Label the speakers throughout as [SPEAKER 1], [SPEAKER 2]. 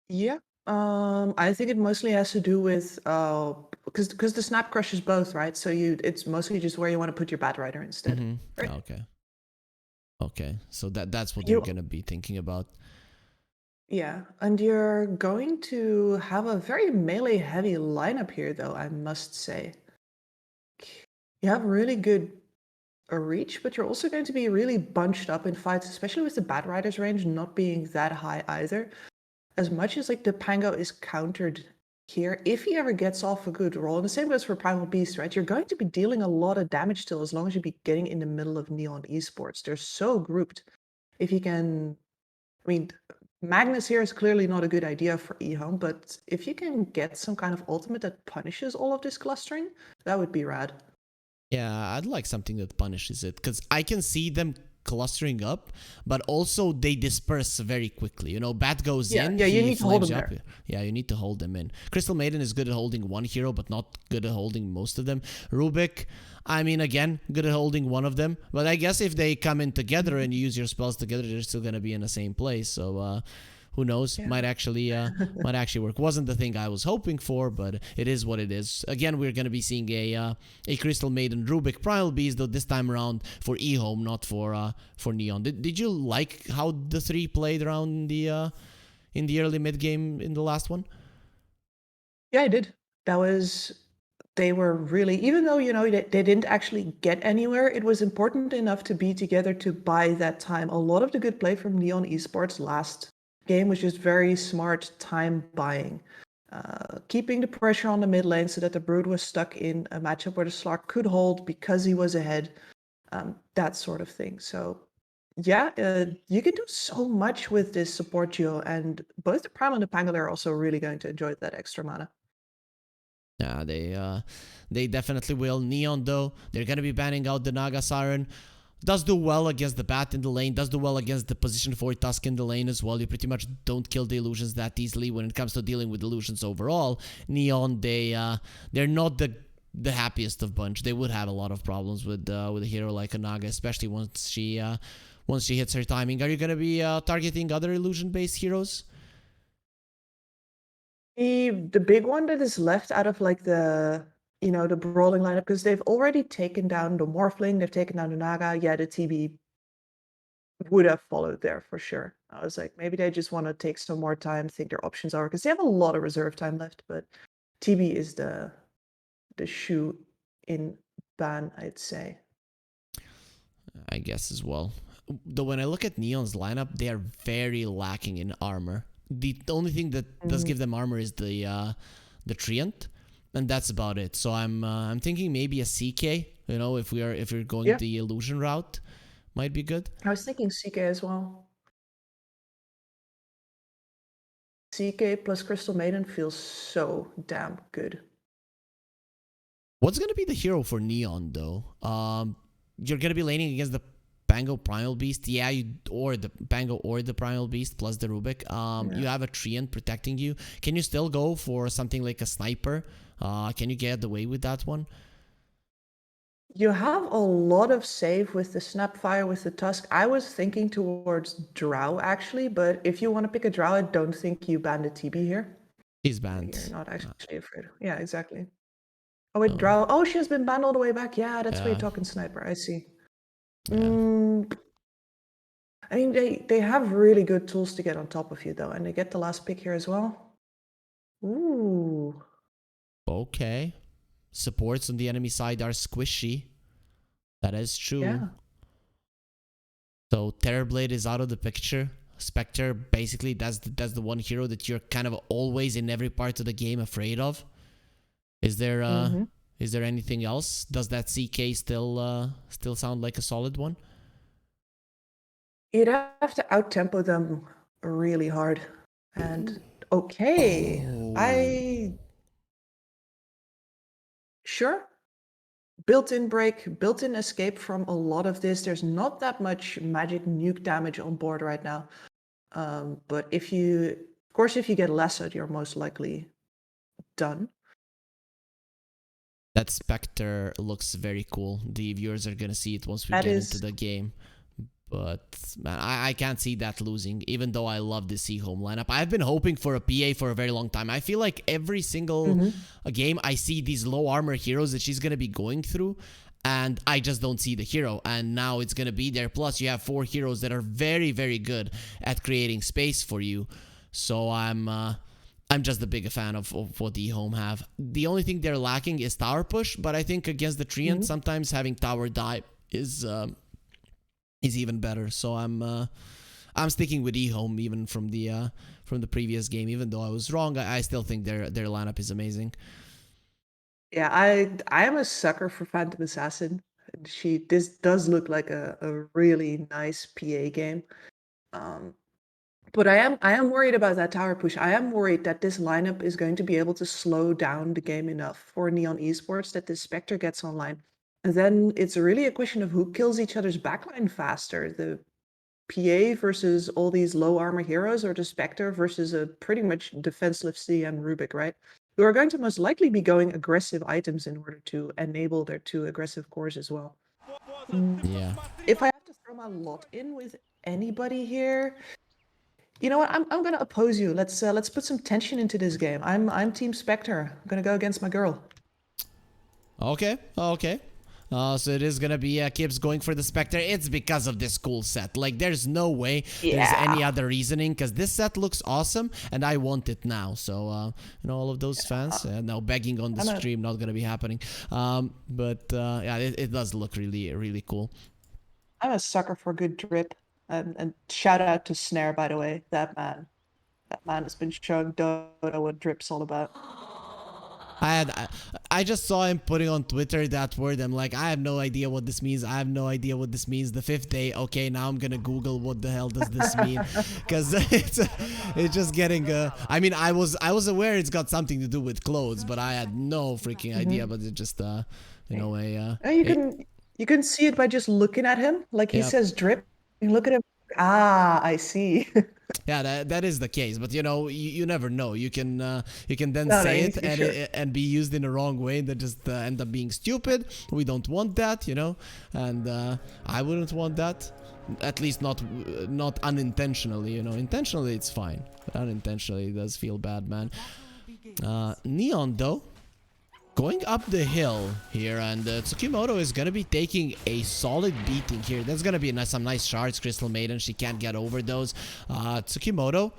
[SPEAKER 1] Yeah. I think it mostly has to do with because the snap crushes both, right? So it's mostly just where you want to put your bat rider instead,
[SPEAKER 2] Mm-hmm.
[SPEAKER 1] right?
[SPEAKER 2] Okay. Okay. So that's what you're
[SPEAKER 1] You
[SPEAKER 2] gonna be thinking about.
[SPEAKER 1] Yeah, and you're going to have a very melee heavy lineup here, though, I must say. You have really good reach, but you're also going to be really bunched up in fights, especially with the Bat Rider's range not being that high either. As much as like the Pango is countered here, if he ever gets off a good roll, and the same goes for Primal Beast, right? You're going to be dealing a lot of damage still as long as you be getting in the middle of Neon Esports. They're so grouped. If you can, I mean, Magnus here is clearly not a good idea for EHOME, but if you can get some kind of ultimate that punishes all of this clustering, that would be rad.
[SPEAKER 2] Yeah, I'd like something that punishes it because I can see them clustering up, but also they disperse very quickly. You know, Bat goes
[SPEAKER 1] Yeah,
[SPEAKER 2] in,
[SPEAKER 1] yeah, you
[SPEAKER 2] he
[SPEAKER 1] need to hold
[SPEAKER 2] flames
[SPEAKER 1] them
[SPEAKER 2] you up.
[SPEAKER 1] there.
[SPEAKER 2] Yeah, you need to hold them in. Crystal Maiden is good at holding one hero, but not good at holding most of them. Rubik, I mean, again, good at holding one of them, but I guess if they come in together and you use your spells together, they're still gonna be in the same place. So, who knows?
[SPEAKER 1] Yeah.
[SPEAKER 2] Might actually work. Wasn't the thing I was hoping for, but it is what it is. Again, we're gonna be seeing a Crystal Maiden Rubik Primal Beast, though this time around for eHome, not for Neon. Did you like how the three played around in the early mid game in the last one?
[SPEAKER 1] Yeah, I did. That was they were really, even though, they didn't actually get anywhere, it was important enough to be together to buy that time. A lot of the good play from Neon Esports last game was just very smart time buying. Keeping the pressure on the mid lane so that the Brood was stuck in a matchup where the Slark could hold because he was ahead, that sort of thing. So, yeah, you can do so much with this support duo, and both the Prime and the Pangolin are also really going to enjoy that extra mana.
[SPEAKER 2] Yeah, they definitely will. Neon though, they're gonna be banning out the Naga Siren. Does do well against the bat in the lane, does do well against the position for Tusk in the lane as well. You pretty much don't kill the illusions that easily when it comes to dealing with illusions overall. Neon, they're not the happiest of bunch. They would have a lot of problems with a hero like a Naga, especially once she hits her timing. Are you gonna be targeting other illusion based heroes?
[SPEAKER 1] The big one that is left out of like the brawling lineup, because they've already taken down the Morphling, they've taken down the Naga. Yeah, the TB would have followed there for sure. I was like, maybe they just want to take some more time, think their options are, because they have a lot of reserve time left. But TB is the shoe in ban, I'd say.
[SPEAKER 2] I guess as well. Though when I look at Neon's lineup, they are very lacking in armor. The only thing that does
[SPEAKER 1] Mm,
[SPEAKER 2] give them armor is the Treant, and that's about it. So I'm thinking maybe a CK. You know, if we're going
[SPEAKER 1] yeah,
[SPEAKER 2] the illusion route, might be good.
[SPEAKER 1] I was thinking CK as well. CK plus Crystal Maiden feels so damn good.
[SPEAKER 2] What's gonna be the hero for Neon though? You're gonna be laning against the Pango Primal Beast, yeah, or the Pango or the Primal Beast plus the Rubik.
[SPEAKER 1] Yeah.
[SPEAKER 2] You have a Treant protecting you. Can you still go for something like a sniper? Can you get away with that one?
[SPEAKER 1] You have a lot of save with the Snapfire with the Tusk. I was thinking towards Drow actually, but if you want to pick a Drow, I don't think you ban the TB here.
[SPEAKER 2] He's
[SPEAKER 1] You're
[SPEAKER 2] banned.
[SPEAKER 1] not actually afraid. Yeah, exactly. Oh wait,
[SPEAKER 2] Oh,
[SPEAKER 1] Drow. Oh, she has been banned all the way back. Yeah, that's why you're
[SPEAKER 2] yeah,
[SPEAKER 1] talking Sniper. I see.
[SPEAKER 2] yeah.
[SPEAKER 1] Mm, I mean, they have really good tools to get on top of you though, and they get the last pick here as well. Ooh,
[SPEAKER 2] Okay. Supports on the enemy side are squishy. That is true.
[SPEAKER 1] yeah.
[SPEAKER 2] So Terrorblade is out of the picture. Spectre, basically, that's the one hero that you're kind of always in every part of the game afraid of. Is there
[SPEAKER 1] Mm-hmm.
[SPEAKER 2] is there anything else? Does that CK still sound like a solid one?
[SPEAKER 1] You'd have to out-tempo them really hard. And okay,
[SPEAKER 2] Oh,
[SPEAKER 1] I sure. Built-in break, built-in escape from a lot of this. There's not that much magic nuke damage on board right now. But of course, if you get lassoed, you're most likely done.
[SPEAKER 2] that Spectre looks very cool. The viewers are gonna see it once we
[SPEAKER 1] That
[SPEAKER 2] get into
[SPEAKER 1] is
[SPEAKER 2] the game. But man, I can't see that losing, even though I love this EHOME lineup. I've been hoping for a PA for a very long time. I feel like every single game I see these low armor heroes that she's gonna be going through, and I just don't see the hero. And now it's gonna be there. Plus, you have 4 heroes that are very, very good at creating space for you. So I'm just a big fan of what the EHOME have. The only thing they're lacking is tower push, but I think against the Treant, sometimes having tower die is even better. So I'm sticking with EHOME even from the previous game. Even though I was wrong, I still think their lineup is amazing.
[SPEAKER 1] Yeah, I am a sucker for Phantom Assassin. This does look like a really nice PA game. Um, but I am worried about that tower push. I am worried that this lineup is going to be able to slow down the game enough for Neon Esports that the Spectre gets online. And then it's really a question of who kills each other's backline faster. The PA versus all these low armor heroes, or the Spectre versus a pretty much defenseless CM Rubik, right? Who are going to most likely be going aggressive items in order to enable their 2 aggressive cores as well.
[SPEAKER 2] Yeah.
[SPEAKER 1] If I have to throw my lot in with anybody here, you know what? I'm gonna oppose you. Let's put some tension into this game. I'm Team Spectre. I'm gonna go against my girl.
[SPEAKER 2] Okay. So it is gonna be Kips going for the Spectre. It's because of this cool set. Like, there's no way there's any other reasoning, because this set looks awesome and I want it now. So all of those fans now begging on the stream, not gonna be happening. But yeah, it does look really, really cool.
[SPEAKER 1] I'm a sucker for good drip. And shout out to Snare, by the way. That man has been showing Dota what drip's all about.
[SPEAKER 2] I just saw him putting on Twitter that word. I'm like, I have no idea what this means. I have no idea what this means. The 5th day. Okay, now I'm gonna Google what the hell does this mean, because it's just getting. I mean, I was aware it's got something to do with clothes, but I had no freaking idea. But it just
[SPEAKER 1] You can see it by just looking at him. Like, he says drip. You look at him. Ah, I see.
[SPEAKER 2] Yeah, that is the case, but you never know. You can then
[SPEAKER 1] No,
[SPEAKER 2] say
[SPEAKER 1] you
[SPEAKER 2] it
[SPEAKER 1] can be
[SPEAKER 2] and
[SPEAKER 1] sure.
[SPEAKER 2] and be used in the wrong way, and then just end up being stupid. We don't want that, and I wouldn't want that. At least not unintentionally. Intentionally it's fine, but unintentionally it does feel bad, man. Neon though, going up the hill here, and Tsukimoto is gonna be taking a solid beating here. There's gonna be some nice shards. Crystal Maiden, she can't get over those. Tsukimoto,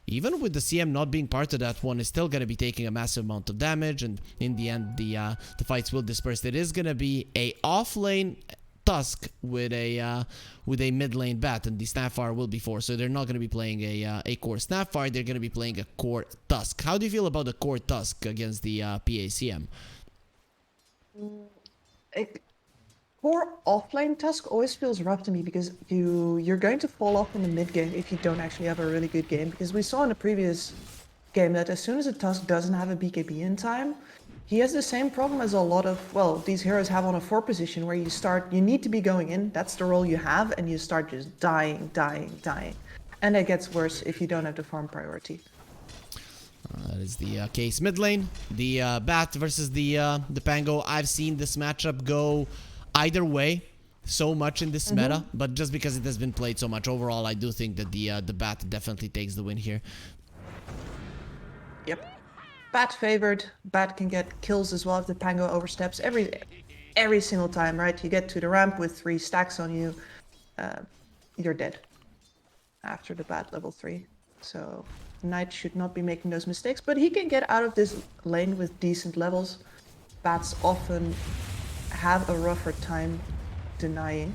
[SPEAKER 2] even with the CM not being part of that one, is still gonna be taking a massive amount of damage, and in the end, the fights will disperse. It is gonna be a off lane Tusk with a mid lane bat, and the Snapfire will be forced, so they're not going to be playing a core Snapfire. They're going to be playing a core Tusk. How do you feel about the core Tusk against the PACM?
[SPEAKER 1] Core offlane Tusk always feels rough to me, because you're going to fall off in the mid game if you don't actually have a really good game. Because we saw in the previous game that as soon as a Tusk doesn't have a BKB in time, he has the same problem as a lot of, well, these heroes have on a 4 position, where you need to be going in, that's the role you have, and you start just dying. And it gets worse if you don't have the farm priority.
[SPEAKER 2] That is the case mid lane. The Bat versus the Pango. I've seen this matchup go either way so much in this meta, but just because it has been played so much, overall I do think that the Bat definitely takes the win here.
[SPEAKER 1] Yep. Bat favored. Bat can get kills as well if the Pango oversteps every single time, right? You get to the ramp with 3 stacks on you, you're dead after the Bat level 3. So Knight should not be making those mistakes, but he can get out of this lane with decent levels. Bats often have a rougher time denying.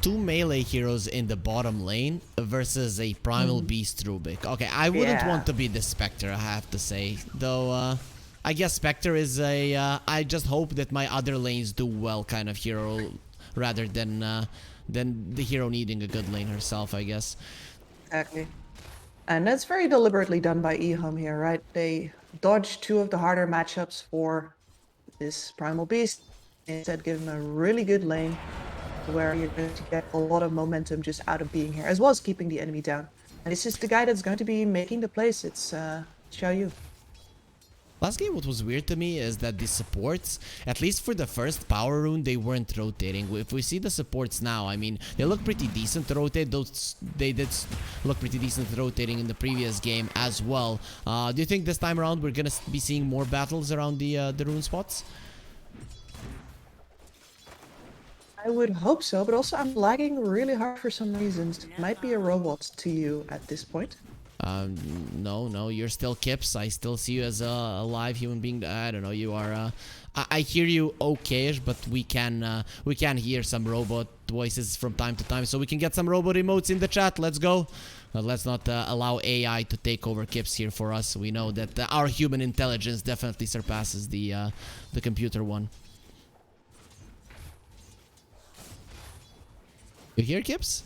[SPEAKER 2] 2 melee heroes in the bottom lane versus a primal beast Rubik. Okay, I wouldn't want to be the Spectre, I have to say. Though, I guess Spectre is I just hope that my other lanes do well kind of hero, rather than the hero needing a good lane herself, I guess.
[SPEAKER 1] Exactly. And that's very deliberately done by EHOME here, right? They dodged 2 of the harder matchups for this primal beast, instead give him a really good lane, where you're going to get a lot of momentum just out of being here, as well as keeping the enemy down. And this is the guy that's going to be making the plays. It's Xiaoyu.
[SPEAKER 2] Last game, what was weird to me is that the supports, at least for the first power rune, they weren't rotating. If we see the supports now, I mean, they look pretty decent to rotate. They did look pretty decent rotating in the previous game as well. Do you think this time around we're gonna be seeing more battles around the rune spots?
[SPEAKER 1] I would hope so, but also I'm lagging really hard for some reasons. It might be a robot to you at this point.
[SPEAKER 2] No, you're still Kips. I still see you as a live human being. I don't know. You are. I hear you okayish, but we can hear some robot voices from time to time, so we can get some robot emotes in the chat. Let's go. Let's not allow AI to take over Kips here for us. We know that our human intelligence definitely surpasses the computer one. You hear Kips?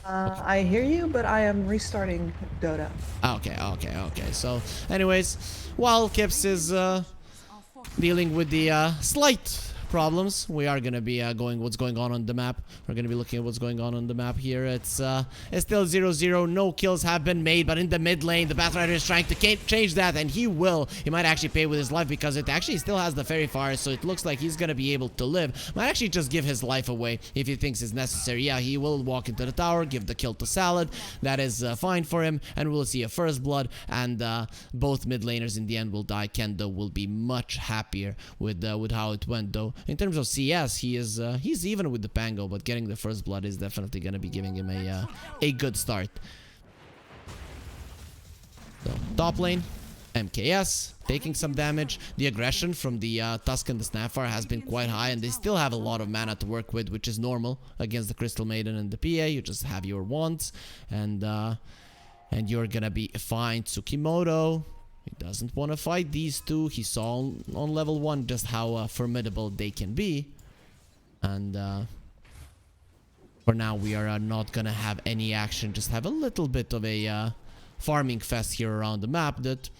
[SPEAKER 1] I hear you, but I am restarting Dota.
[SPEAKER 2] Okay. So, anyways, while Kips is dealing with the slight problems, we are gonna be what's going on the map. We're gonna be looking at what's going on the map here. It's still 0-0. No kills have been made, but in the mid lane, the Batrider is trying to change that, and he will. He might actually pay with his life because it actually still has the fairy fire, so it looks like he's gonna be able to live. Might actually just give his life away if he thinks it's necessary. Yeah, he will walk into the tower, give the kill to Salad. That is fine for him, and we'll see a first blood, and both mid laners in the end will die. Kendo will be much happier with how it went, though. In terms of CS, he's even with the Pango, but getting the first blood is definitely going to be giving him a good start. So, top lane, MKS taking some damage. The aggression from the Tusk and the Snapfire has been quite high, and they still have a lot of mana to work with, which is normal against the Crystal Maiden and the PA. You just have your wands, and you're gonna be fine. Tsukimoto, he doesn't want to fight these two. He saw on level 1 just how formidable they can be. And for now, we are not going to have any action. Just have a little bit of a farming fest here around the map that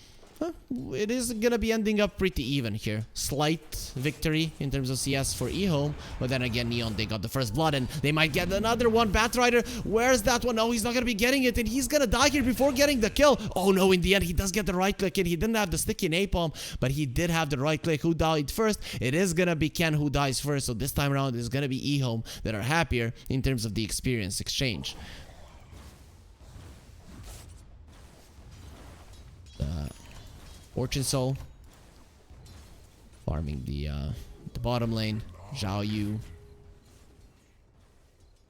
[SPEAKER 2] it is going to be ending up pretty even here. Slight victory in terms of CS for EHOME. But then again, Neon, they got the first blood and they might get another one. Batrider, where's that one? No, he's not going to be getting it. And he's going to die here before getting the kill. Oh no, in the end, he does get the right click in. He didn't have the sticky napalm, but he did have the right click. Who died first? It is going to be Ken who dies first. So this time around, it's going to be EHOME that are happier in terms of the experience exchange. Fortune Soul farming the bottom lane. Zhao Yu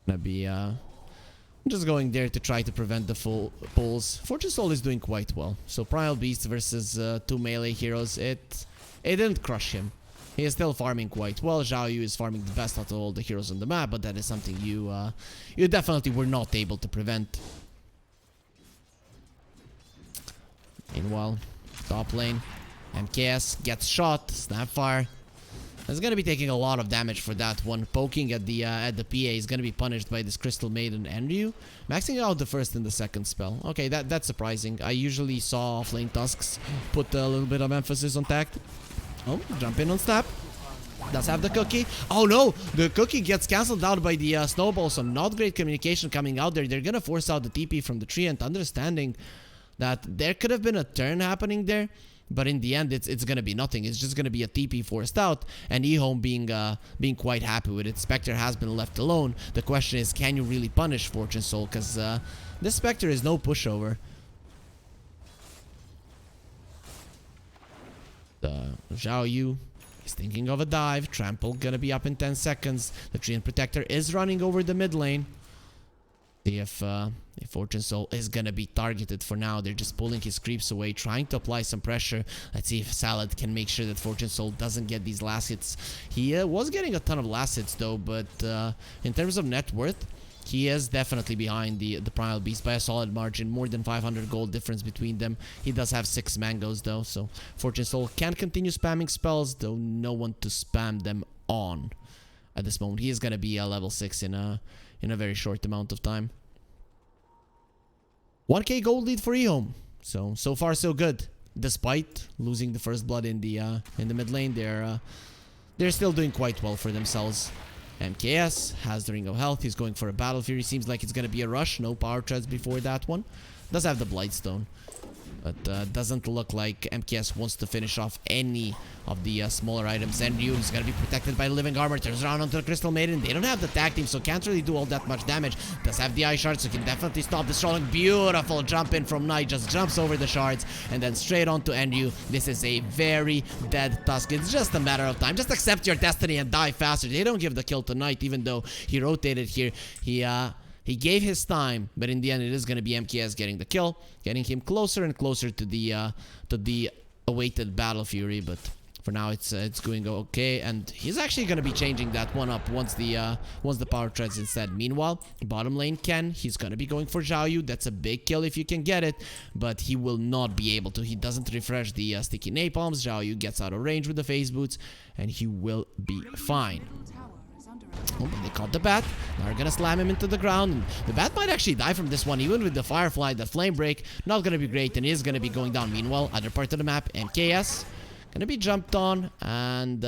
[SPEAKER 2] gonna be just going there to try to prevent the full pulls. Fortune Soul is doing quite well. So Primal Beast versus 2 melee heroes, it didn't crush him. He is still farming quite well. Zhao Yu is farming the best out of all the heroes on the map, but that is something you definitely were not able to prevent. Meanwhile, top lane, MKS gets shot, Snapfire. Is going to be taking a lot of damage for that one. Poking at the PA is going to be punished by this Crystal Maiden and Ryu. Maxing out the first and the second spell. Okay, that's surprising. I usually saw offlane Tusks put a little bit of emphasis on tact. Oh, jump in on Snap. Does have the cookie. Oh no, the cookie gets cancelled out by the snowball, so not great communication coming out there. They're going to force out the TP from the tree, and understanding that there could have been a turn happening there. But in the end, it's gonna be nothing. It's just gonna be a TP forced out, and EHOME being quite happy with it. Spectre has been left alone. The question is, can you really punish Fortune Soul? Because this Spectre is no pushover. Zhao Yu is thinking of a dive. Trample gonna be up in 10 seconds. The Treant Protector is running over the mid lane. See if Fortune Soul is gonna be targeted for now. They're just pulling his creeps away, trying to apply some pressure. Let's see if Salad can make sure that Fortune Soul doesn't get these last hits. He was getting a ton of last hits though, but in terms of net worth, he is definitely behind the Primal Beast by a solid margin. More than 500 gold difference between them. He does have 6 mangoes though, so Fortune Soul can continue spamming spells, though no one to spam them on at this moment. He is gonna be a level 6 in a very short amount of time. 1k gold lead for EHOME. So far so good. Despite losing the first blood in the mid lane, they're still doing quite well for themselves. MKS has the Ring of Health. He's going for a Battle Fury. Seems like it's gonna be a rush. No power treads before that one. Does have the Blightstone. But doesn't look like MKS wants to finish off any of the smaller items. And Ryu is going to be protected by Living Armor. Turns around onto the Crystal Maiden. They don't have the tag team, so can't really do all that much damage. Does have the Eye Shard, so can definitely stop this rolling. Beautiful jump in from Knight. Just jumps over the shards and then straight onto Enryu. This is a very dead Tusk. It's just a matter of time. Just accept your destiny and die faster. They don't give the kill to Knight, even though he rotated here. He gave his time, but in the end, it is going to be MKS getting the kill, getting him closer and closer to the awaited Battle Fury. But for now, it's going okay, and he's actually going to be changing that one up once the power treads instead. Meanwhile, bottom lane Ken, he's going to be going for Zhao Yu. That's a big kill if you can get it, but he will not be able to. He doesn't refresh the sticky napalms. Zhao Yu gets out of range with the phase boots, and he will be fine. Oh, they caught the bat. Now they're gonna slam him into the ground. And the bat might actually die from this one, even with the Firefly. The Flame Break, not gonna be great, and is gonna be going down. Meanwhile, other part of the map, MKS, gonna be jumped on, and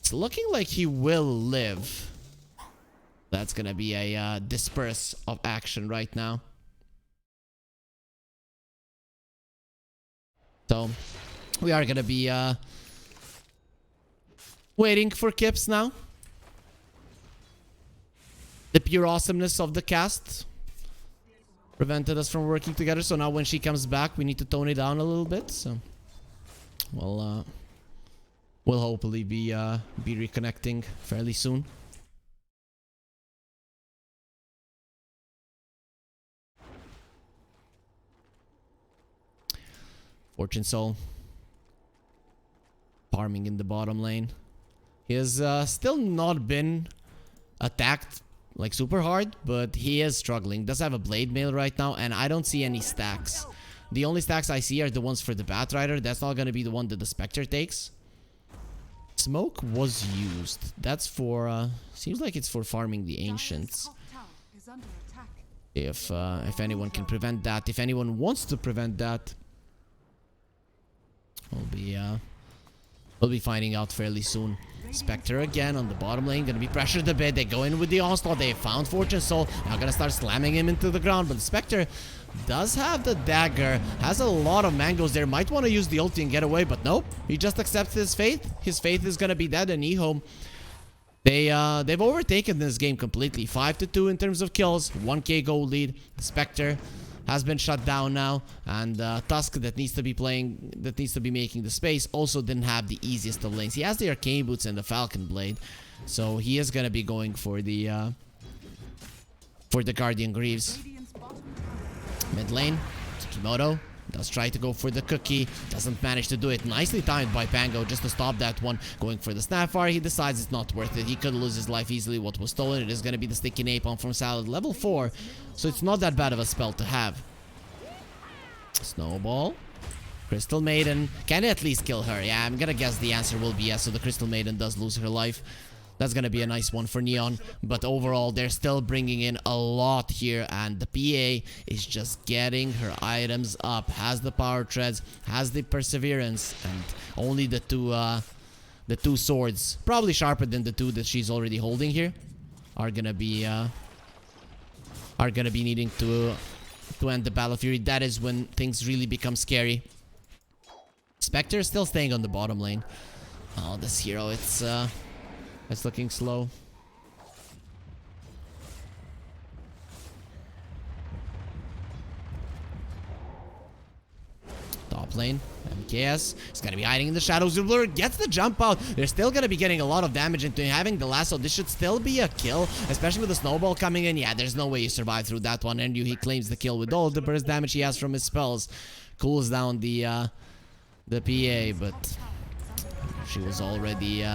[SPEAKER 2] it's looking like he will live. That's gonna be a disperse of action right now. So, we are gonna be waiting for Kips now. The pure awesomeness of the cast prevented us from working together, so now when she comes back, we need to tone it down a little bit. So we'll hopefully be reconnecting fairly soon. Fortune Soul farming in the bottom lane. He has still not been attacked like super hard, but he is struggling. Does have a blade mail right now, and I don't see any stacks. The only stacks I see are the ones for the Batrider. That's not going to be the one that the Spectre takes. Smoke was used. That's for seems like it's for farming the ancients. If anyone can prevent that, if anyone wants to prevent that, we'll be finding out fairly soon. Spectre again on the bottom lane, gonna be pressured a bit. They go in with the onslaught. They found Fortune Soul. Now gonna start slamming him into the ground. But the Spectre does have the dagger, has a lot of mangoes there. Might want to use the ulti and get away, but nope. He just accepts his fate. His fate is gonna be dead. And EHOME, they've overtaken this game completely. 5-2 in terms of kills. 1k gold lead. The Spectre has been shut down now, and Tusk that needs to be making the space also didn't have the easiest of lanes. He has the Arcane Boots and the Falcon Blade, so he is gonna be going for the Guardian Greaves. Mid lane, Tsukimoto does try to go for the cookie, doesn't manage to do it. Nicely timed by Pango just to stop that one. Going for the Snapfire, he decides it's not worth it. He could lose his life easily. What was stolen, it is going to be the Sticky Napalm from Salad, level 4. So it's not that bad of a spell to have. Snowball. Crystal Maiden. Can it at least kill her? Yeah, I'm gonna guess the answer will be yes. So the Crystal Maiden does lose her life. That's gonna be a nice one for Neon, but overall they're still bringing in a lot here, and the PA is just getting her items up. Has the power treads, has the perseverance, and only the two swords, probably sharper than the two that she's already holding here, are gonna be needing to end the Battle Fury. That is when things really become scary. Spectre is still staying on the bottom lane. Oh, this hero, it's looking slow. Top lane, MKS is gonna be hiding in the shadows. Zubler gets the jump out. They're still gonna be getting a lot of damage into having the lasso. This should still be a kill, especially with the snowball coming in. Yeah, there's no way you survive through that one. And he claims the kill with all the burst damage he has from his spells. Cools down the PA, but she was already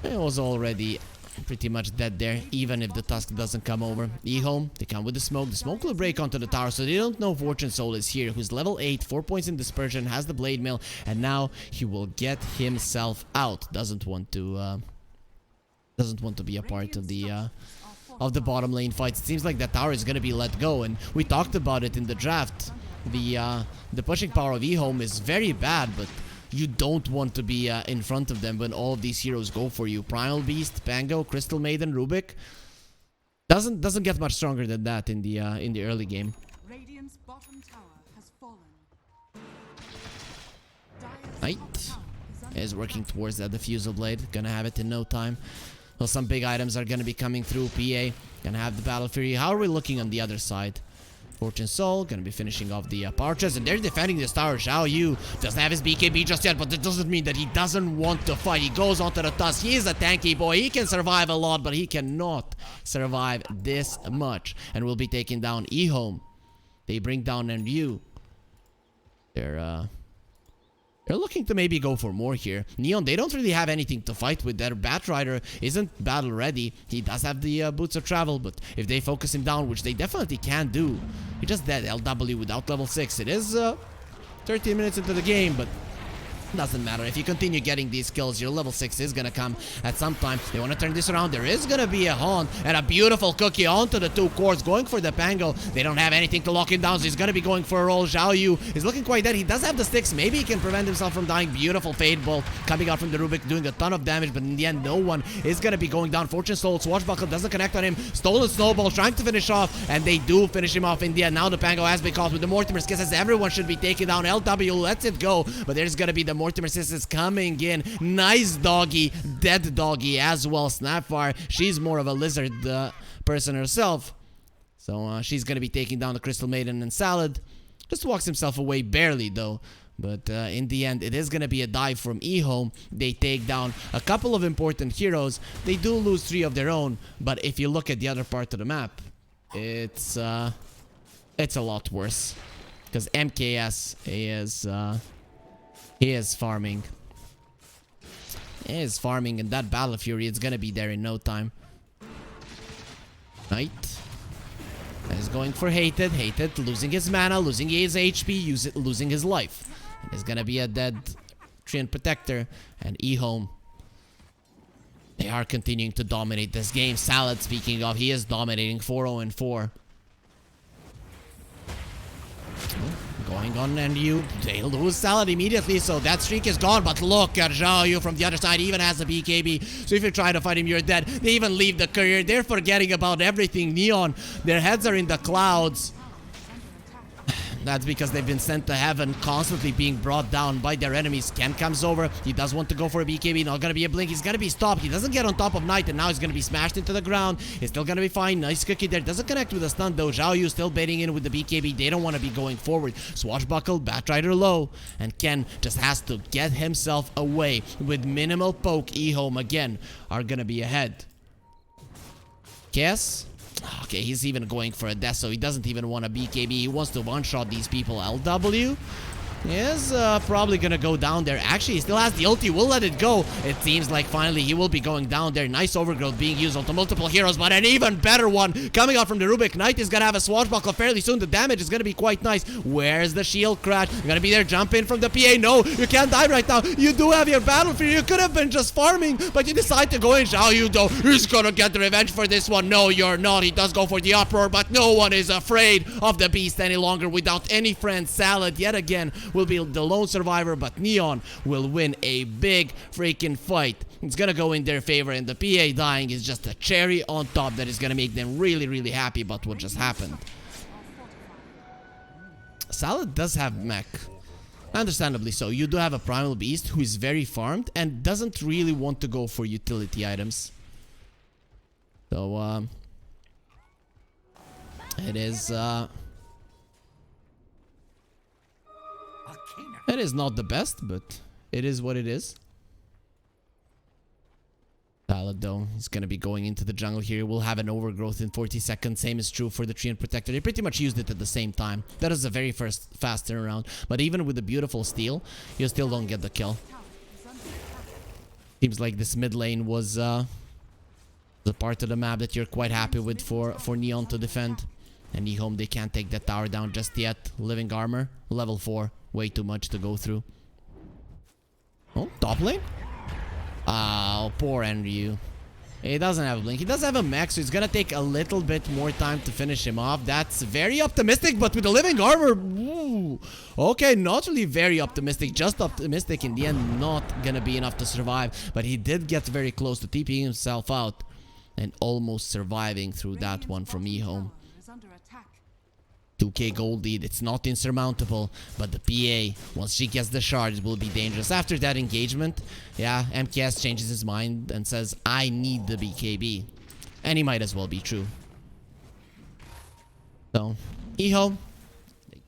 [SPEAKER 2] it was already pretty much dead there, even if the Tusk doesn't come over. EHOME, they come with the smoke. The smoke will break onto the tower, so they don't know Fortune Soul is here, who's level 8, 4 points in dispersion, has the blade mail, and now he will get himself out. Doesn't want to be a part of the bottom lane fight. It seems like that tower is gonna be let go, and we talked about it in the draft. The pushing power of EHOME is very bad, but you don't want to be in front of them when all of these heroes go for you. Primal Beast, Pango, Crystal Maiden, Rubik doesn't get much stronger than that in the early game.
[SPEAKER 3] Radiant's bottom tower has fallen. Dire's
[SPEAKER 2] Knight
[SPEAKER 3] top tower is under
[SPEAKER 2] is working towards that diffusal blade. Gonna have it in no time. Well, some big items are gonna be coming through. PA gonna have the Battle Fury. How are we looking on the other side? Fortune Soul gonna be finishing off the power chest, and they're defending this tower. Xiao Yu doesn't have his BKB just yet, but that doesn't mean that he doesn't want to fight. He goes onto the tusk. He is a tanky boy. He can survive a lot, but he cannot survive this much. And will be taking down EHOME. They bring down NU. They're looking to maybe go for more here. Neon, they don't really have anything to fight with. Their Batrider isn't battle ready. He does have the boots of travel, but if they focus him down, which they definitely can do, he just dead LW without level 6. It is 13 minutes into the game, but doesn't matter. If you continue getting these kills, your level 6 is gonna come at some time. They want to turn this around. There is gonna be a haunt and a beautiful cookie onto the 2 cores, going for the Pango. They don't have anything to lock him down, so he's gonna be going for a roll. Xiao Yu is looking quite dead. He does have the sticks. Maybe he can prevent himself from dying. Beautiful Fade Bolt coming out from the Rubik, doing a ton of damage, but in the end, no one is gonna be going down. Fortune Soul, Swashbuckle doesn't connect on him. Stolen Snowball trying to finish off, and they do finish him off in the end. Now the Pango has been caught with the Mortimer's Kisses. Everyone should be taken down. LW lets it go, but there's gonna be the Mortimer's Kisses coming in. Nice doggy, dead doggy as well. Snapfire, she's more of a lizard person herself, so she's gonna be taking down the Crystal Maiden, and Salad just walks himself away barely though. But in the end, it is gonna be a dive from EHOME. They take down a couple of important heroes. They do lose 3 of their own, but if you look at the other part of the map, it's a lot worse, because MKS is farming. He is farming, and that Battle Fury is gonna be there in no time. Knight is going for Hated. Hated losing his mana, losing his HP, losing his life. It's gonna be a dead Treant Protector, and EHOME, they are continuing to dominate this game. Salad, speaking of, he is dominating 4-0-4. Going on, and they lose Salad immediately, so that streak is gone. But look at Xiao Yu from the other side, he even has a BKB, so if you try to fight him, you're dead. They even leave the career. They're forgetting about everything. Neon, their heads are in the clouds. That's because they've been sent to heaven, constantly being brought down by their enemies. Ken comes over. He does want to go for a BKB. Not gonna be a blink. He's gonna be stopped. He doesn't get on top of Knight, and now he's gonna be smashed into the ground. He's still gonna be fine. Nice cookie there. Doesn't connect with a stun though. Xiao Yu still baiting in with the BKB. They don't want to be going forward. Swashbuckle, Batrider low, and Ken just has to get himself away. With minimal poke, EHOME again are gonna be ahead. Guess. Okay, he's even going for a death, so he doesn't even want a BKB. He wants to one-shot these people. LW is probably gonna go down there. Actually, he still has the ulti. We'll let it go. It seems like finally he will be going down there. Nice overgrowth being used onto multiple heroes, but an even better one coming out from the Rubik. Knight is gonna have a Swashbuckle fairly soon. The damage is gonna be quite nice. Where's the shield crash? You're gonna be there. Jump in from the PA. No, you can't die right now. You do have your battle for you. You could have been just farming, but you decide to go in. Xiao Yu though, he's gonna get the revenge for this one. No, you're not. He does go for the uproar, but no one is afraid of the beast any longer. Without any friends, Salad yet again will be the lone survivor, but Neon will win a big freaking fight. It's gonna go in their favor, and the PA dying is just a cherry on top that is gonna make them really, really happy about what just happened. Salad does have mech. Understandably so. You do have a Primal Beast who is very farmed and doesn't really want to go for utility items. So, it is, it is not the best, but it is what it is. Salad though is gonna be going into the jungle here. We'll have an overgrowth in 40 seconds. Same is true for the Treant Protector. They pretty much used it at the same time. That is a very fast turnaround. But even with the beautiful steal, you still don't get the kill. Seems like this mid lane was the part of the map that you're quite happy with for Neon to defend. And EHOME, they can't take that tower down just yet. Living armor, level 4. Way too much to go through. Oh, top lane? Oh, poor Andrew. He doesn't have a blink. He does have a max, so it's gonna take a little bit more time to finish him off. That's very optimistic, but with the living armor, ooh. Okay, not really very optimistic, just optimistic. In the end, not gonna be enough to survive. But he did get very close to TPing himself out and almost surviving through that one from EHOME. 2k gold lead. It's not insurmountable, but the PA, once she gets the shards, will be dangerous. After that engagement, yeah, MKS changes his mind and says, I need the BKB. And he might as well be true. So, EHOME,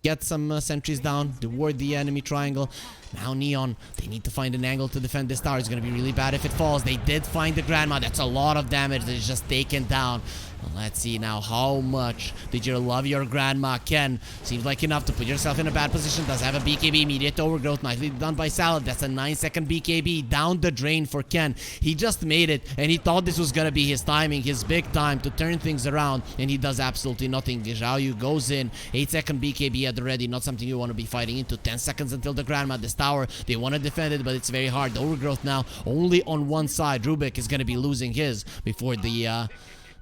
[SPEAKER 2] get some sentries down, reward the enemy triangle. Now Neon, they need to find an angle to defend this tower. It's going to be really bad if it falls. They did find the Grandma. That's a lot of damage that is just taken down. Let's see now, how much did you love your Grandma, Ken? Seems like enough to put yourself in a bad position. Does have a BKB, immediate overgrowth, nicely done by Salad. That's a 9-second BKB, down the drain for Ken. He just made it, and he thought this was gonna be his timing, his big time to turn things around, and he does absolutely nothing. Zhao Yu goes in, 8-second BKB at the ready, not something you want to be fighting into. 10 seconds until the Grandma, this tower, they want to defend it, but it's very hard. The overgrowth now, only on one side. Rubik is gonna be losing his before the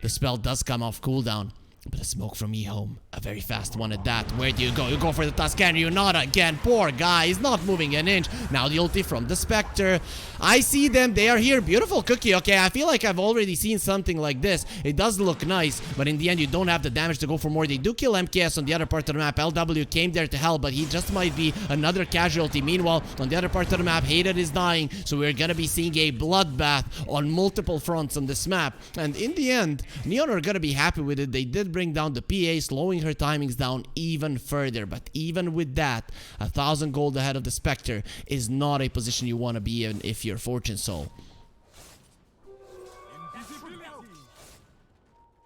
[SPEAKER 2] spell does come off cooldown. But a smoke from EHOME, a very fast one at that. Where do you go? You go for the Tuscan. You're not again. Poor guy. He's not moving an inch. Now the ulti from the Spectre. I see them. They are here. Beautiful cookie. Okay, I feel like I've already seen something like this. It does look nice, but in the end, you don't have the damage to go for more. They do kill MKS on the other part of the map. LW came there to help, but he just might be another casualty. Meanwhile, on the other part of the map, Hated is dying, so we're gonna be seeing a bloodbath on multiple fronts on this map. And in the end, Neon are gonna be happy with it. They did bring down the PA, slowing her timings down even further. But even with that, 1,000 gold ahead of the Spectre is not a position you want to be in if you're Fortune Soul.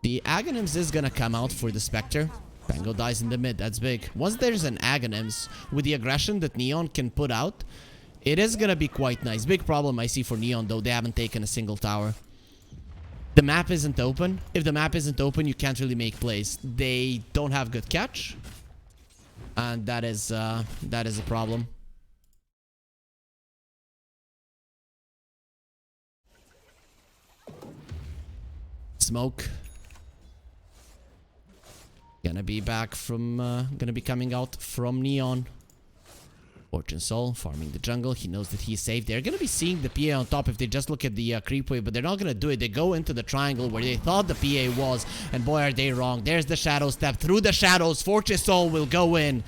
[SPEAKER 2] The Aghanims is gonna come out for the Spectre. Pango dies in the mid, that's big. Once there's an Aghanims, with the aggression that Neon can put out, it is gonna be quite nice. Big problem I see for Neon though, they haven't taken a single tower. The map isn't open. If the map isn't open, you can't really make plays. They don't have good catch, and that is a problem. Smoke gonna be back from gonna be coming out from Neon. Fortune Soul farming the jungle. He knows that he's safe. They're gonna be seeing the PA on top if they just look at the creep wave, but they're not gonna do it. They go into the triangle where they thought the PA was, and boy are they wrong. There's the shadow step through the shadows. Fortune Soul will go in,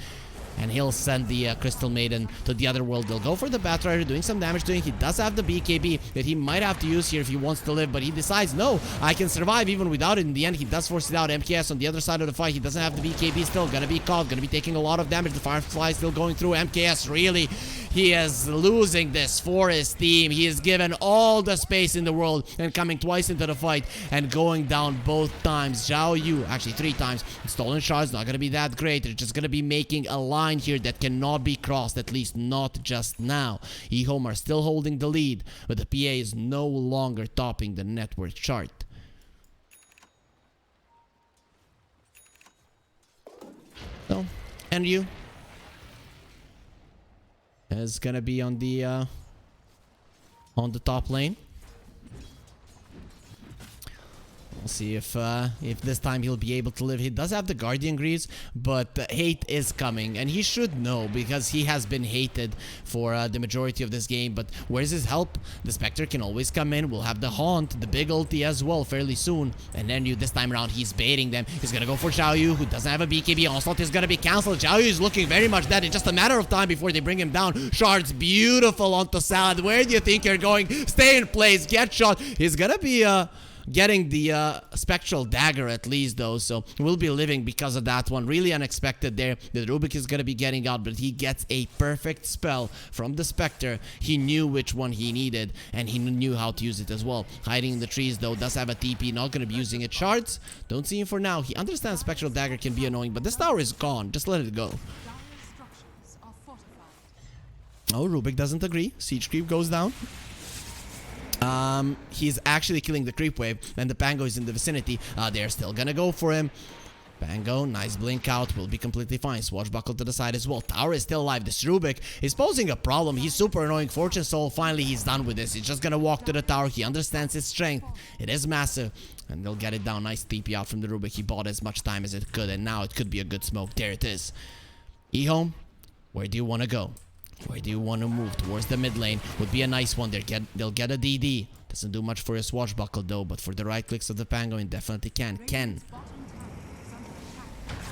[SPEAKER 2] and he'll send the Crystal Maiden to the other world. They'll go for the Batrider, doing some damage to him. He does have the BKB that he might have to use here if he wants to live, but he decides, no, I can survive even without it. In the end, he does force it out. MKS on the other side of the fight. He doesn't have the BKB still. Gonna be caught. Gonna be taking a lot of damage. The Firefly still going through. MKS really, he is losing this for his team. He is given all the space in the world and coming twice into the fight and going down both times. Zhao Yu, actually 3 times. Stolen shards, not gonna be that great. They're just gonna be making a line here that cannot be crossed, at least not just now. EHOME are still holding the lead, but the PA is no longer topping the net worth chart. So, and you is gonna be on the top lane. We'll see if this time he'll be able to live. He does have the Guardian Greaves, but the hate is coming, and he should know because he has been hated for the majority of this game. But where's his help? The Spectre can always come in. We'll have the Haunt, the big ulti as well fairly soon. And then this time around, he's baiting them. He's gonna go for Zhao Yu, who doesn't have a BKB. Onslaught is gonna be cancelled. Zhao Yu is looking very much dead. It's just a matter of time before they bring him down. Shards beautiful onto Salad. Where do you think you're going? Stay in place, get shot. He's gonna be getting the spectral dagger at least though, so we'll be living because of that one. Really unexpected there. The Rubik is gonna be getting out, but he gets a perfect spell from the Spectre. He knew which one he needed, and he knew how to use it as well. Hiding in the trees though, does have a TP, not gonna be using it. Shards, don't see him for now. He understands spectral dagger can be annoying, but this tower is gone. Just let it go. Oh, Rubik doesn't agree. Siege creep goes down. He's actually killing the creep wave, and the Pango is in the vicinity. They're still gonna go for him. Pango, nice blink out, will be completely fine. Swashbuckle to the side as well. Tower is still alive. This Rubik is posing a problem. He's super annoying. Fortune Soul, finally he's done with this. He's just gonna walk to the tower. He understands its strength. It is massive, and they'll get it down. Nice TP out from the Rubik. He bought as much time as it could, and now it could be a good smoke. There it is. EHOME, where do you want to go? Where do you want to move? Towards the mid lane would be a nice one. They'll get a DD. Doesn't do much for your Swashbuckle though, but for the right clicks of the Pango, it definitely can.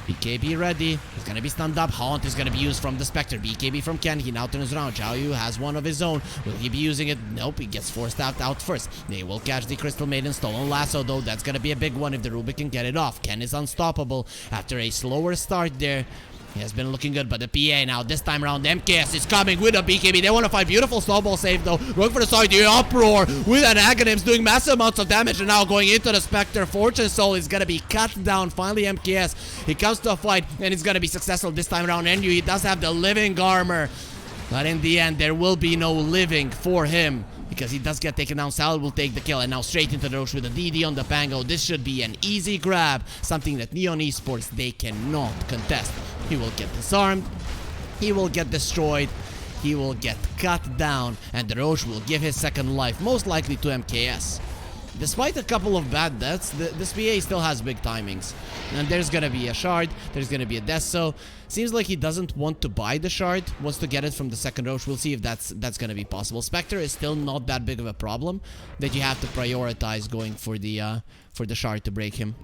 [SPEAKER 2] BKB ready. He's gonna be stunned up. Haunt is gonna be used from the Spectre. BKB from Ken. He now turns around. Xiaoyu has one of his own. Will he be using it? Nope. He gets forced out first. They will catch the Crystal Maiden. Stolen Lasso though. That's gonna be a big one if the Rubik can get it off. Ken is unstoppable after a slower start there. He has been looking good, but the PA now, this time around, MKS is coming with a BKB. They want to fight. Beautiful snowball save, though. Going for the side, the uproar with an Aghanims doing massive amounts of damage, and now going into the Spectre. Fortune Soul is going to be cut down. Finally, MKS, he comes to a fight, and he's going to be successful this time around. And he does have the living armor, but in the end, there will be no living for him, because he does get taken down. Salad will take the kill, and now straight into the Roche with a DD on the Pango. This should be an easy grab, something that Neon Esports, they cannot contest. He will get disarmed, he will get destroyed, he will get cut down, and the Roche will give his second life, most likely to MKS. Despite a couple of bad deaths, this PA still has big timings. And there's gonna be a shard, there's gonna be a Deso. Seems like he doesn't want to buy the shard, wants to get it from the second Roche. We'll see if that's gonna be possible. Spectre is still not that big of a problem that you have to prioritize going for the shard to break him.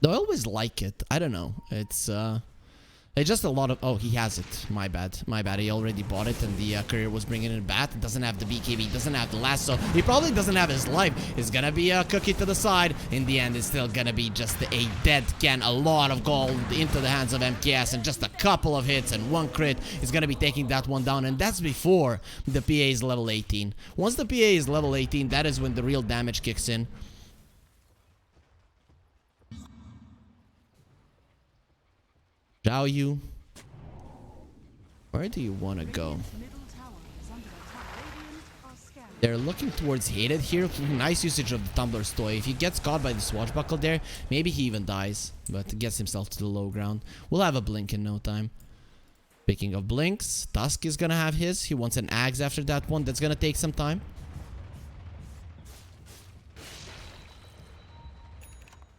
[SPEAKER 2] Though I always like it. I don't know. It's just a lot of... Oh, he has it. My bad. My bad. He already bought it, and the courier was bringing it back. It doesn't have the BKB. Doesn't have the lasso. He probably doesn't have his life. It's gonna be a cookie to the side. In the end, it's still gonna be just a dead Ken. A lot of gold into the hands of MKS, and just a couple of hits and one crit is gonna be taking that one down. And that's before the PA is level 18. Once the PA is level 18, that is when the real damage kicks in. Xiaoyu, where do you want to go? They're looking towards Hated here. Nice usage of the Tumbler's toy. If he gets caught by the Swashbuckle there, maybe he even dies, but gets himself to the low ground. We'll have a blink in no time. Speaking of blinks, Tusk is gonna have his. He wants an Axe after that one. That's gonna take some time.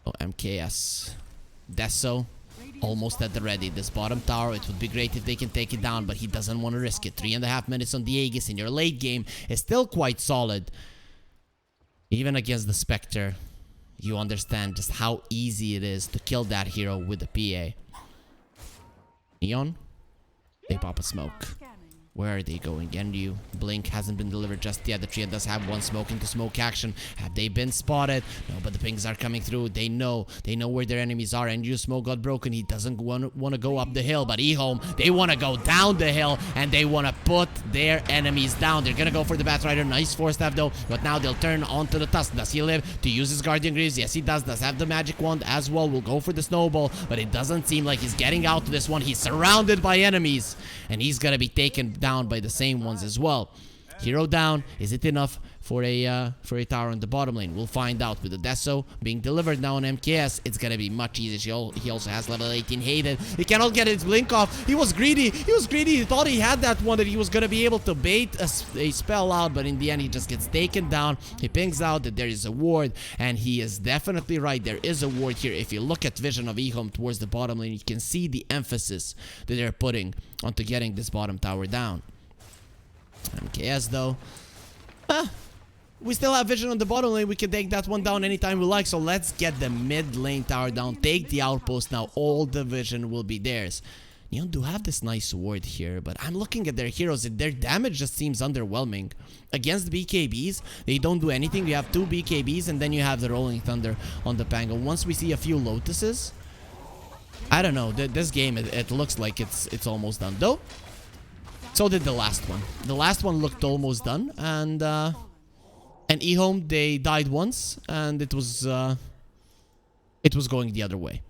[SPEAKER 2] Oh, MKS. Deso. Almost at the ready. This bottom tower, it would be great if they can take it down, but he doesn't want to risk it. 3.5 minutes on the Aegis in your late game is still quite solid. Even against the Spectre, you understand just how easy it is to kill that hero with the PA. Neon, they pop a smoke. Where are they going? Genryu, Blink hasn't been delivered just yet. The Trian does have one smoke into smoke action. Have they been spotted? No, but the pings are coming through. They know where their enemies are. Genryu's smoke got broken. He doesn't want to go up the hill, but EHOME, they want to go down the hill, and they want to put their enemies down. They're going to go for the Batrider. Nice force staff though, but now they'll turn onto the Tusk. Does he live to use his Guardian Greaves? Yes, he does. Does have the magic wand as well. Will go for the snowball, but it doesn't seem like he's getting out to this one. He's surrounded by enemies, and he's going to be taken down by the same ones as well. Hero down. Is it enough for a tower on the bottom lane? We'll find out. With the Deso being delivered now on MKS, it's gonna be much easier. He also has level 18 Hated. He cannot get his blink off. He was greedy. He thought he had that one, that he was gonna be able to bait a spell out, but in the end he just gets taken down. He pings out that there is a ward, and he is definitely right. There is a ward here. If you look at vision of EHOME towards the bottom lane, you can see the emphasis that they're putting onto getting this bottom tower down. MKS though, we still have vision on the bottom lane. We can take that one down anytime we like. So let's get the mid lane tower down. Take the outpost now. All the vision will be theirs. Neon do have this nice ward here, but I'm looking at their heroes. Their damage just seems underwhelming. Against BKBs, they don't do anything. You have 2 BKBs, and then you have the Rolling Thunder on the Pango. Once we see a few Lotuses, I don't know. This game, it looks like it's almost done. Though, so did the last one. The last one looked almost done, and EHOME, they died once, and it was going the other way.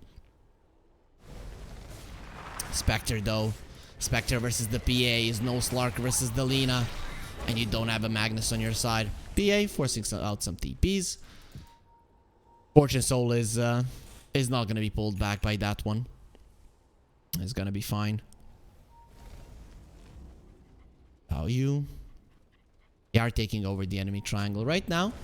[SPEAKER 2] Spectre though, Spectre versus the PA is no Slark versus the Lina, and you don't have a Magnus on your side. PA forcing out some TPs. Fortune Soul is not gonna be pulled back by that one. It's gonna be fine. How you? They are taking over the enemy triangle right now.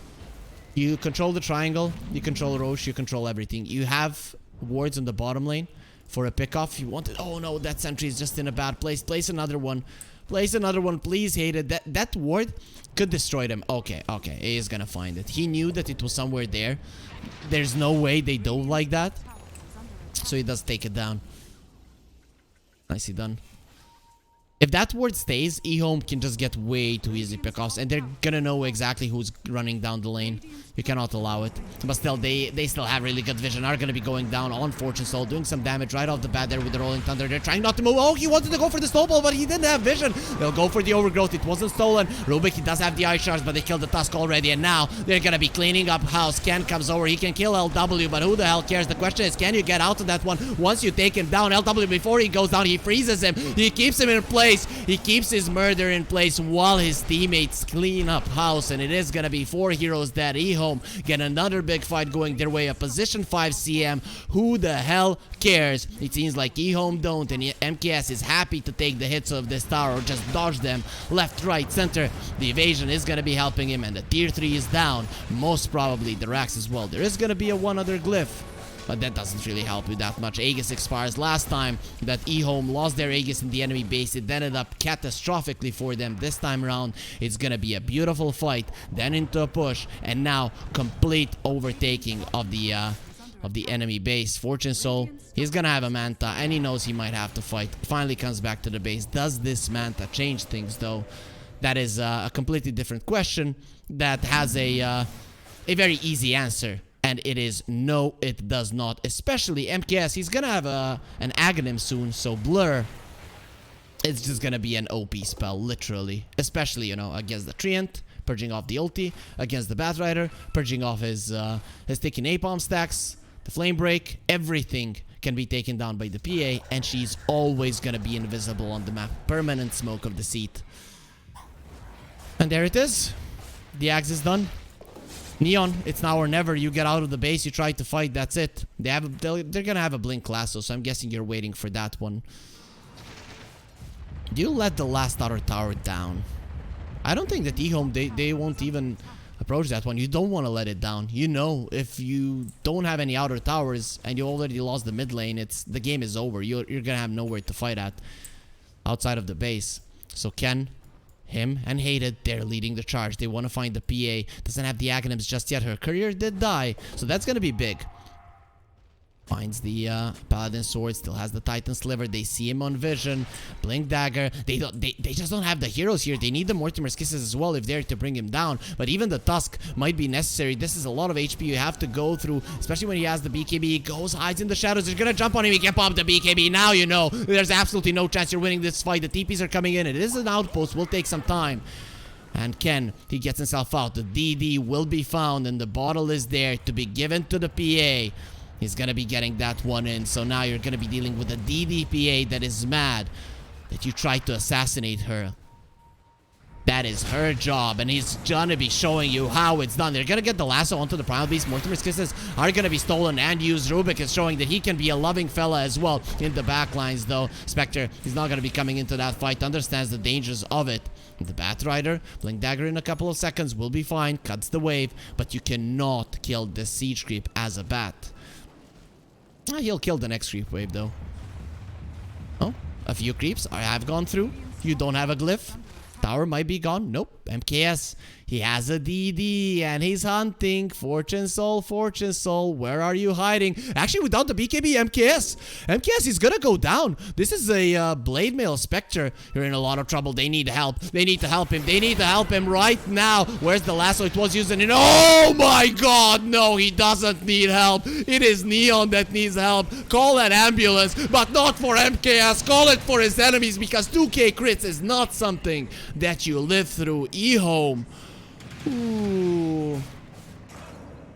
[SPEAKER 2] You control the triangle, you control Roche, you control everything. You have wards on the bottom lane for a pickoff. You want it. Oh no, that sentry is just in a bad place. Place another one. Place another one, please. Hated. That ward could destroy them. Okay, he is gonna find it. He knew that it was somewhere there. There's no way they dove like that. So he does take it down. Nicely done. If that ward stays, EHOME can just get way too easy pickoffs, and they're gonna know exactly who's running down the lane. You cannot allow it. But still, they still have really good vision. Are gonna be going down on Fortune Soul, doing some damage right off the bat there with the Rolling Thunder. They're trying not to move. Oh, he wanted to go for the snowball, but he didn't have vision. They'll go for the overgrowth. It wasn't stolen. Rubik, he does have the ice shards, but they killed the Tusk already, and now they're gonna be cleaning up house. Ken comes over. He can kill LW, but who the hell cares? The question is, can you get out of that one once you take him down? LW, before he goes down, he freezes him. He keeps him in place. He keeps his murder in place while his teammates clean up house, and it is gonna be 4 heroes that EHOME get another big fight going their way. A position 5 CM. Who the hell cares? It seems like EHOME don't, and MKS is happy to take the hits of this tower or just dodge them left, right, center. The evasion is gonna be helping him, and the tier 3 is down. Most probably the Rax as well. There is gonna be a one other glyph, but that doesn't really help you that much. Aegis expires. Last time that EHOME lost their Aegis in the enemy base, it ended up catastrophically for them. This time around, it's gonna be a beautiful fight, then into a push, and now complete overtaking of the enemy base. Fortune Soul, he's gonna have a Manta, and he knows he might have to fight. Finally comes back to the base. Does this Manta change things, though? That is a completely different question that has a very easy answer. And it is no, it does not. Especially MKS, he's gonna have an Aghanim soon, so Blur, it's just gonna be an OP spell, literally. Especially, you know, against the Treant, purging off the ulti, against the Batrider, purging off his sticky napalm stacks, the Flame Break, everything can be taken down by the PA, and she's always gonna be invisible on the map. Permanent smoke of the seat. And there it is. The axe is done. Neon, it's now or never. You get out of the base, you try to fight, that's it. They're gonna have a Blink Lasso, so I'm guessing you're waiting for that one. Do you let the last outer tower down? I don't think that EHOME, they won't even approach that one. You don't want to let it down. You know, if you don't have any outer towers and you already lost the mid lane, the game is over. You're gonna have nowhere to fight at outside of the base. So Ken, him, and Hated, they're leading the charge. They want to find the PA. Doesn't have the Aghanims just yet. Her career did die, so that's gonna be big. Finds the Paladin Sword, still has the Titan Sliver. They see him on vision. Blink Dagger. They just don't have the heroes here. They need the Mortimer's Kisses as well if they're to bring him down. But even the Tusk might be necessary. This is a lot of HP you have to go through, especially when he has the BKB. He goes, hides in the shadows. They're gonna jump on him. He can pop the BKB. Now you know there's absolutely no chance you're winning this fight. The TPs are coming in. It is an outpost. Will take some time. And Ken, he gets himself out. The DD will be found, and the bottle is there to be given to the PA. He's gonna be getting that one in. So now you're gonna be dealing with a DDPA that is mad that you tried to assassinate her. That is her job, and he's gonna be showing you how it's done. They're gonna get the lasso onto the Primal Beast. Mortimer's Kisses are gonna be stolen and used. Rubik is showing that he can be a loving fella as well in the backlines, though. Spectre, he's not gonna be coming into that fight, understands the dangers of it. The Batrider, Blink Dagger in a couple of seconds, will be fine, cuts the wave, but you cannot kill this siege creep as a bat. He'll kill the next creep wave, though. Oh, a few creeps have gone through. You don't have a glyph. Tower might be gone. Nope. MKS, he has a DD and he's hunting. Fortune Soul, where are you hiding? Actually, without the BKB, MKS is gonna go down. This is a Blade Mail Spectre. You're in a lot of trouble. They need help. They need to help him. They need to help him right now. Where's the lasso? It was using it. Oh my god, no, he doesn't need help. It is Neon that needs help. Call an ambulance, but not for MKS. Call it for his enemies, because 2k crits is not something that you live through. EHOME. Ooh.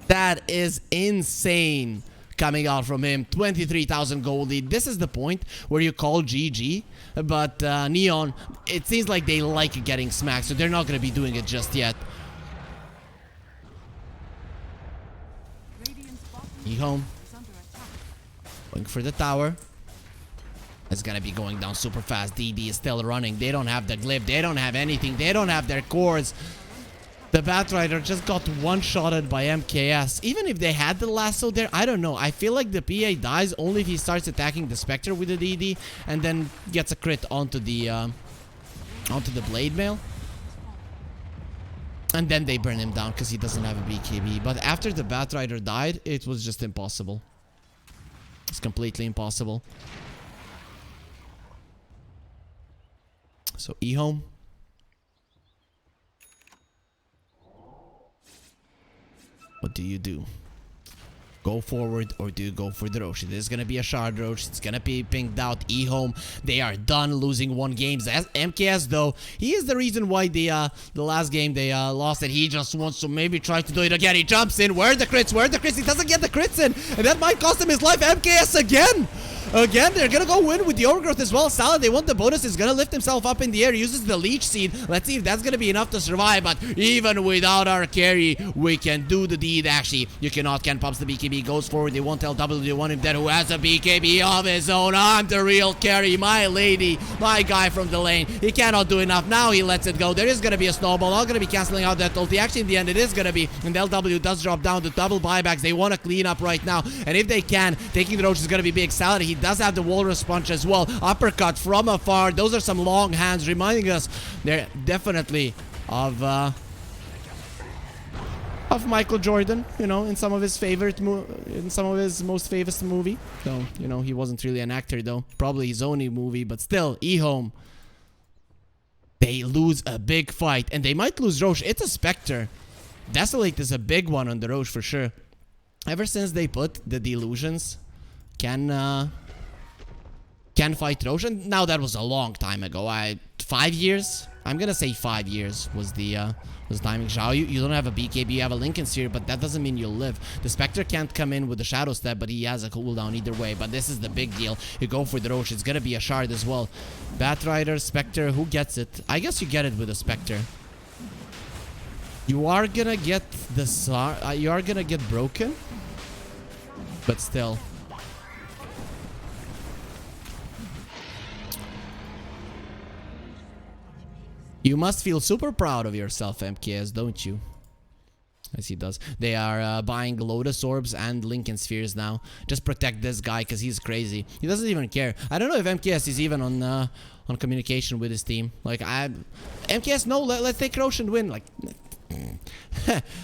[SPEAKER 2] That is insane coming out from him. 23,000 gold lead. This is the point where you call GG. But Neon, it seems like they like getting smacked, so they're not going to be doing it just yet. EHOME going for the tower. It's gonna be going down super fast. DD is still running. They don't have the glyph. They don't have anything. They don't have their cores. The Batrider just got one-shotted by MKS. Even if they had the lasso there, I don't know. I feel like the PA dies only if he starts attacking the Spectre with the DD and then gets a crit onto the Blade Mail. And then they burn him down because he doesn't have a BKB. But after the Batrider died, it was just impossible. It's completely impossible. So EHOME. What do you do? Go forward or do you go for the Roche? This is going to be a shard Roche. It's going to be pinged out. EHOME, they are done losing 1 game. As MKS, though, he is the reason why the last game they lost, and he just wants to maybe try to do it again. He jumps in. Where are the crits? Where are the crits? He doesn't get the crits in, and that might cost him his life. MKS again. Again, they're gonna go win with the overgrowth as well. Salad, they want the bonus. Is gonna lift himself up in the air. Uses the leech seed. Let's see if that's gonna be enough to survive. But even without our carry, we can do the deed. Actually, you cannot. Ken pops the BKB. Goes forward. They won't tell W. They want him dead. Who has a BKB of his own? I'm the real carry. My lady. My guy from the lane. He cannot do enough. Now he lets it go. There is gonna be a snowball. Not gonna be canceling out that ulti. Actually, in the end, it is gonna be. And LW does drop down to double buybacks. They want to clean up right now. And if they can, taking the Roach is gonna be big. Salad, he does have the walrus punch as well. Uppercut from afar. Those are some long hands, reminding us they're definitely of Michael Jordan, you know, in some of his most famous movie. So, you know, he wasn't really an actor though. Probably his only movie, but still, EHOME. They lose a big fight, and they might lose Roche. It's a Spectre. Desolate is a big one on the Roche for sure. Ever since they put the Delusions can fight Roche, and now that was a long time ago. 5 years? I'm gonna say 5 years was the timing. Zhao, you don't have a BKB, you have a Lincoln Sphere, but that doesn't mean you'll live. The Spectre can't come in with the Shadow Step, but he has a cooldown either way. But this is the big deal. You go for the Roche, it's gonna be a shard as well. Batrider, Spectre, who gets it? I guess you get it with a Spectre. You are gonna get the you are gonna get broken, but still. You must feel super proud of yourself, MKS, don't you? As he does. They are buying Lotus Orbs and Lincoln Spheres now. Just protect this guy because he's crazy. He doesn't even care. I don't know if MKS is even on communication with his team. Like, MKS, no, let's take Roche and win. Like,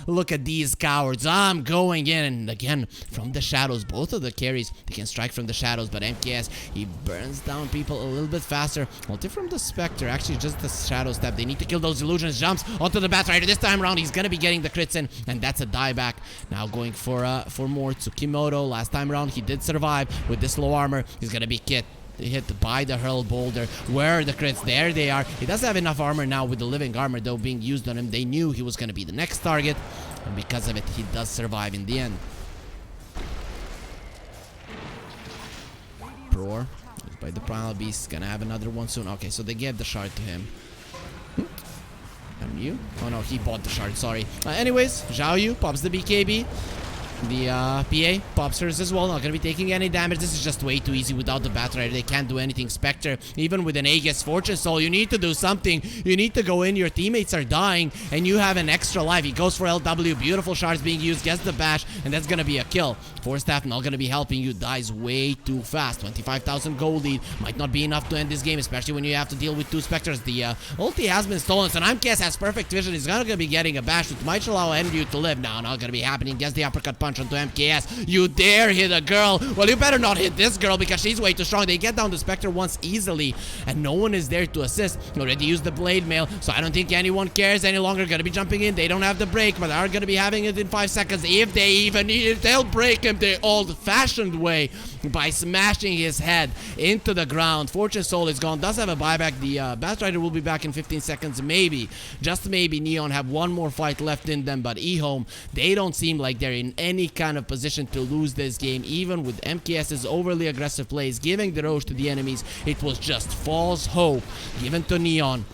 [SPEAKER 2] look at these cowards. I'm going in, and again from the shadows. Both of the carries, they can strike from the shadows, but MKS, he burns down people a little bit faster. Ulti from the Spectre, actually just the Shadow Step. They need to kill those illusions. Jumps onto the Batrider. This time around he's gonna be getting the crits in, and that's a dieback. Now going for more Tsukimoto. Last time around he did survive with this low armor. He's gonna be hit by the hurl boulder. Where are the crits? There they are. He does have enough armor now with the living armor though being used on him. They knew he was going to be the next target, and because of it he does survive in the end. Proor by the Primal Beast, gonna have another one soon. Okay, so they gave the shard to him. And you? Oh no, he bought the shard, sorry. Anyways, Zhao Yu pops the BKB. The PA pops hers as well. Not gonna be taking any damage. This is just way too easy without the Batrider. They can't do anything. Spectre, even with an Aegis Fortune Soul, you need to do something. You need to go in. Your teammates are dying, and you have an extra life. He goes for LW. Beautiful shards being used. Gets the bash, and that's gonna be a kill. Force Staff not gonna be helping you. Dies way too fast. 25,000 gold lead. Might not be enough to end this game, especially when you have to deal with 2 Spectres. The ulti has been stolen, so MKS has perfect vision. He's gonna be getting a bash, which might allow Envy to live. Now, not gonna be happening. Gets the uppercut punch onto MKS. You dare hit a girl? Well, you better not hit this girl because she's way too strong. They get down the Spectre once easily, and no one is there to assist. Already used the blade mail, so I don't think anyone cares any longer. Gonna be jumping in. They don't have the break, but are gonna be having it in 5 seconds. If they even need it, they'll break him the old-fashioned way by smashing his head into the ground. Fortune Soul is gone. Does have a buyback. The Batrider will be back in 15 seconds. Maybe, just maybe, Neon have one more fight left in them, but EHOME, they don't seem like they're in any kind of position to lose this game. Even with MKS's overly aggressive plays, giving the Roche to the enemies, it was just false hope given to Neon.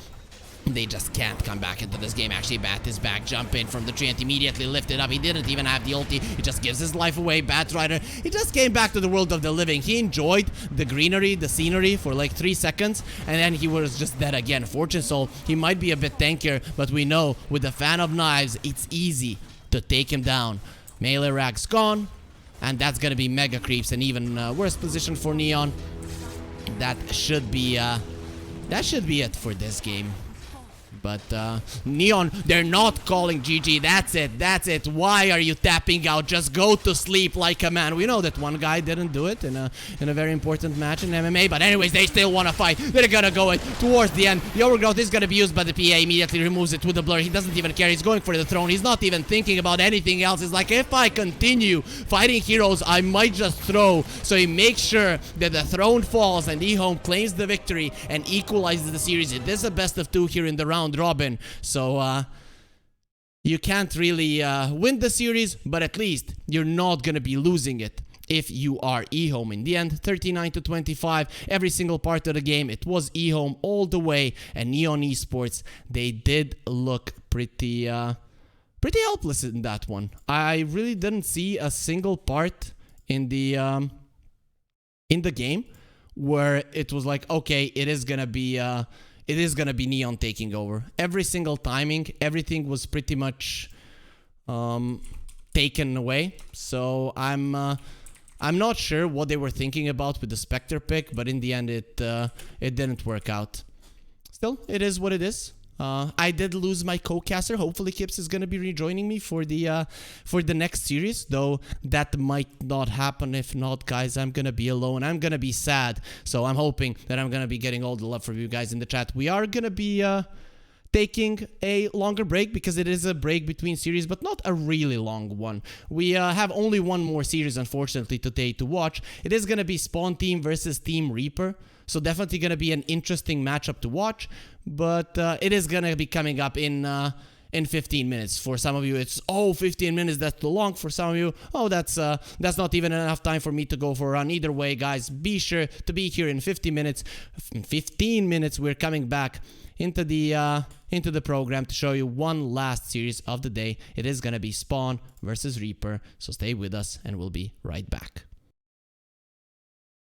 [SPEAKER 2] They just can't come back into this game. Actually, Bat is back. Jump in from the tree and immediately lift it up. He didn't even have the ulti. He just gives his life away. Batrider, he just came back to the world of the living. He enjoyed the greenery, the scenery for like 3 seconds, and then he was just dead again. Fortune Soul, he might be a bit tankier, but we know with the Fan of Knives, it's easy to take him down. Melee Rag's gone, and that's gonna be Mega Creeps, and even worse position for Neon. That should be it for this game. But Neon, they're not calling GG. That's it. Why are you tapping out? Just go to sleep like a man. We know that one guy didn't do it in a very important match in MMA. But anyways, they still want to fight. They're gonna go it towards the end. The overgrowth is gonna be used, but the PA immediately removes it with the blur. He doesn't even care. He's going for the throne. He's not even thinking about anything else. He's like, if I continue fighting heroes, I might just throw. So he makes sure that the throne falls and EHOME claims the victory and equalizes the series. It is a best of 2 here in the round robin, so you can't really win the series, but at least you're not gonna be losing it if you are EHOME. In the end, 39-25, every single part of the game, it was EHOME all the way, and Neon Esports, they did look pretty helpless in that one. I really didn't see a single part in the game where it was like, okay, it is gonna be Neon taking over. Every single timing, everything was pretty much taken away. So I'm not sure what they were thinking about with the Spectre pick, but in the end, it didn't work out. Still, it is what it is. I did lose my co-caster. Hopefully Kips is going to be rejoining me for the next series, though that might not happen. If not, guys, I'm going to be alone. I'm going to be sad. So I'm hoping that I'm going to be getting all the love from you guys in the chat. We are going to be taking a longer break because it is a break between series, but not a really long one. We have only one more series, unfortunately, today to watch. It is going to be Spawn Team versus Team Reaper. So definitely going to be an interesting matchup to watch, but it is going to be coming up in 15 minutes. For some of you, it's, 15 minutes, that's too long. For some of you, that's not even enough time for me to go for a run. Either way, guys, be sure to be here in 50 minutes. In 15 minutes, we're coming back into the program to show you one last series of the day. It is going to be Spawn versus Reaper, so stay with us and we'll be right back.